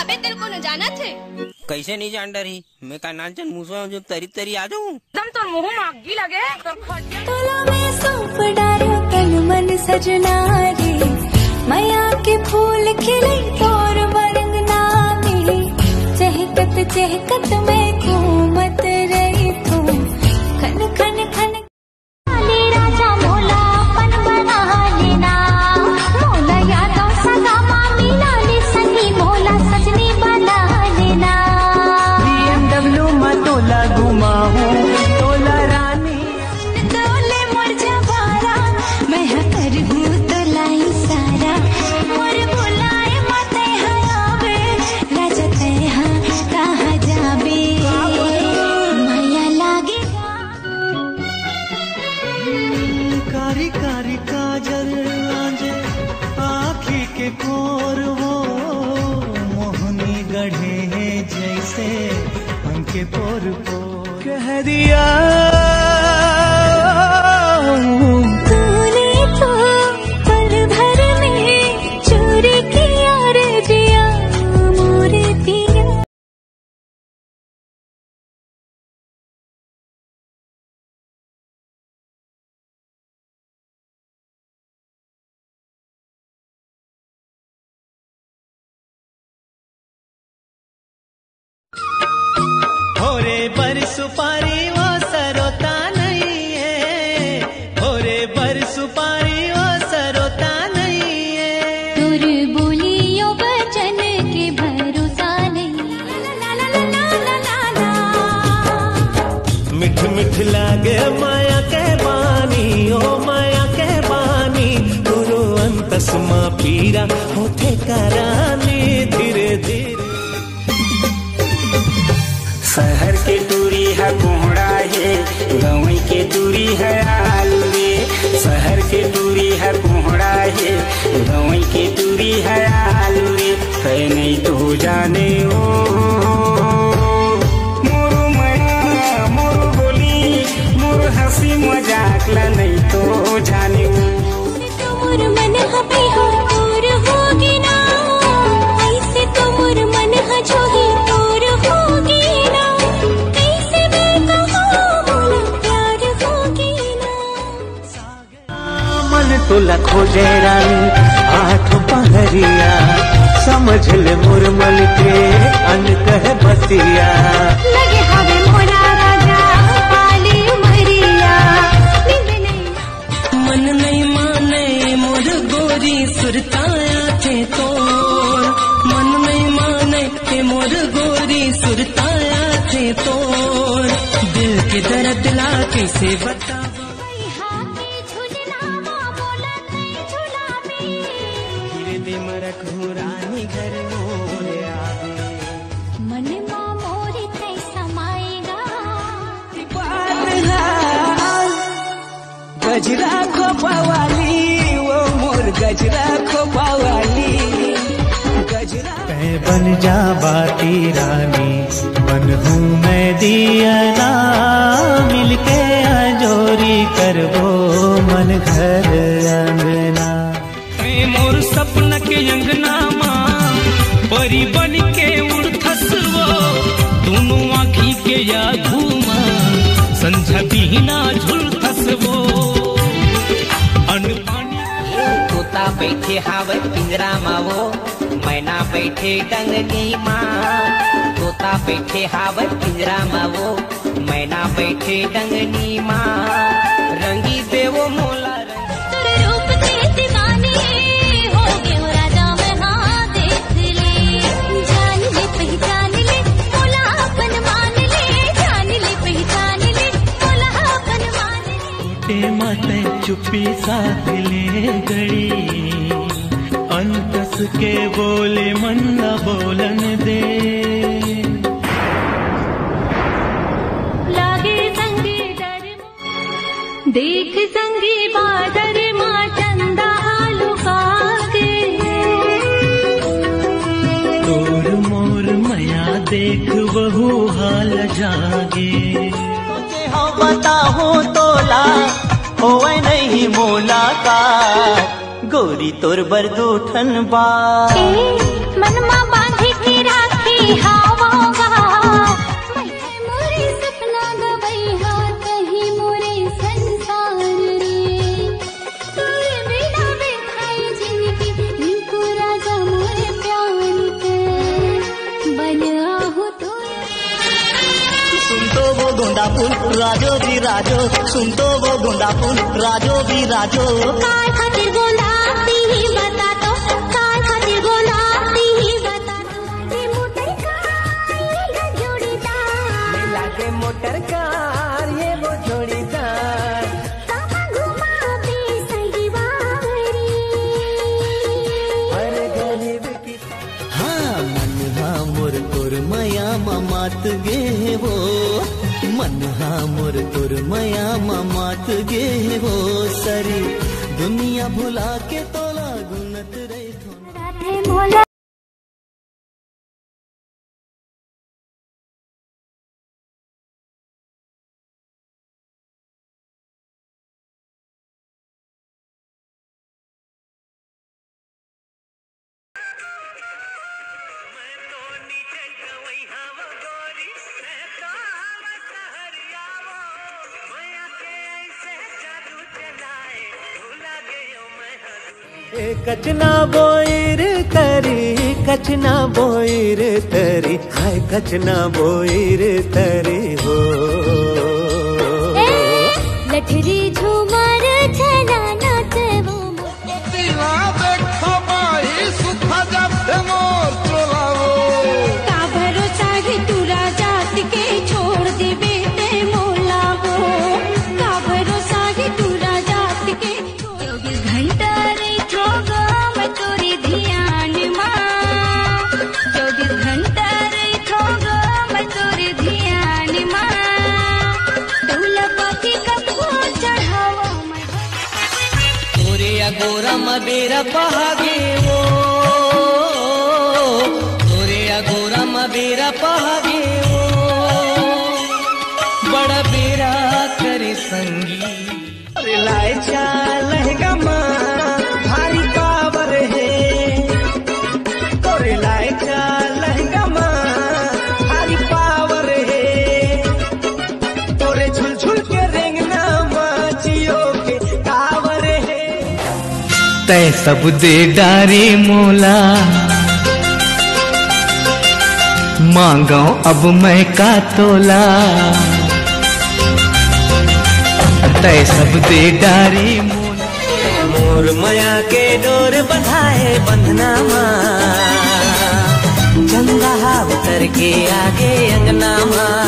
अबे तेरे को न जाना थे। कैसे नहीं जान रही, मैं का नाचन मुसवा जब तरी तरी आ जाऊँ दम तो मुँह मांगी लगे। तोला में सौंप डारो तन मन सजना रे, मैया के फूल खिले तोर बरंग नामी, चहकत चहकत में घूमत रही तू, खन खन खन राजा मोला अपन बना लेना, मोला यादों सगा मामी लाली सनी मोला सजनी बना लेना। BMW में तोला घुमाऊं तोला रानी, तोले मोर जवारा मैं कर हूँ तोलाई सारा, मोर बुलाए मते हरावे राजा तैहा कहाँ जाबे, माया लागेगा। कारी कारी काजल आंजे आँखी के कोर वो, मोहनी गढ़े हैं जैसे उनके पोर पोर, कह दिया तूने तो पल भर में चोरी किया रे जिया मोरे पिया। होरे पर सुपारी वो सरोता नहीं है, होरे पर सुपारी वो सरोता नहीं है, तुर बोलियो बचन के भरोसा नहीं, ला ला ला ला ला ला। मिठ मिठ लागे माया के बानी, ओ माया के बानी, गुरु अंतस मा पीरा होते करानी धीरे धीरे। शहर के दूरी है कोहड़ा है, गाँव के दूरी है आलू रे, शहर के दूरी है कोहड़ा है, गाँव के दूरी है आलू रे, है नहीं तो जाने ओ मोरू माया मोरू बोली मोरू हंसी मजाक ला नहीं तो जाने तो मोर मन हबी हो तोर होगी ना, ऐसे तो मोर मन हजोगी तोर होगी ना, कैसे मैं कहूँ मोला प्यार होगी ना। मन तोला खोजे रानी आठ पहरिया, समझ ले मुरमल के अन कह बतिया, लगे हवे मोरा राजा पाली मरिया, नींद नहीं मन नहीं माने मोर गोरी सुरताया थे तोर, मन नहीं माने के मोर गोरी सुरताया थे तोर, दिल के दर्द ला कैसे बता रानी घर मोरे आवे, मन माँ मोरी कैसा माएगा, गजरा खोपावाली वो मोर गजरा खोपावाली, गजरा तै बन जा बाती रानी, बन हूँ मैं दियना, मिलके अजोरी करबो मन घर अंगना, मोर सपन के अंगना माँ परी बन के उड़थस वो, दोनों आँखी के या घूमा संझा बिना झुलथस वो, अन पानी तोता बैठे हावे पिंजरा मा वो, मैना बैठे डंगनी माँ, तोता बैठे हावे पिंजरा मा वो, मैना बैठे डंगनी माँ, रंगी देवो मोला तेरे रूप के दीवाने हो गए हो राजा मैं हाँ देख ले, जान ले पहचान ले मोला अपन मान ले, जान ले पहचान ले मोला अपन मान ले। माते चुप्पी साथ ले गड़ी, अंतस के बोले मन न बोलन दे, लागे संगे डर देख संगी बादर माँ चंदा आलू कागे, तोर मोर मया देख बहु हाल जागे, हो बताओ तोला होवे नहीं मोला का, गोरी तोर बरदूठन बा मनमा बांधी के गोंदा फूल राजो भी राजो, सुन तो वो गोंदा फूल राजो भी राजो। काय खातिर गोंदाती ही बता तो, काय खातिर गोंदाती ही बता तो। ये मोटर कार ये जोड़ीदार, मिला के मोटर कार ये वो जोड़ीदार, तामा घुमावे सही बावरी। हर गरीब की हाँ मन हाँ मोर तोर मया मामात गे वो, मन हाँ मोर तोर मया मामात गे वो, सरी दुनिया भुला के तोला गुनत रही थो मोला कचना बोईर तरी, कचना बोईर तरी, हाय कचना बोईर तरी हो। लठरी झूमर छना नाच वो का भरोसा है तू राजात के छोड़ दे बेटे मोला वो, का भरोसा है तू राजात के 24 घंटा रे ठोगा मैं तोरी ध्यान मां, 24 घंटा रे ठोगा मैं तोरी ध्यान मां, दूल्हा पाती कब चढ़ावा मैं तोरे अगोरा मबेरा पहागे वो, तोरे अगोरा मबेरा पहागे वो, बड़ा बेरा करे संगी। अरे लाए चा लहंगा माँ भारी पावर है, तोरे लाए चा लहंगा माँ भारी पावर है, तोरे झुलझुल के रेंगना माँ जियो के कावर है। तय सब दे डारे मोला मांगो अब मैं का तोला, तय सब दे डारे मोला, मोर माया के डोर बंधाए बंधना माँ, चंदा उतर के आगे अंगना माँ।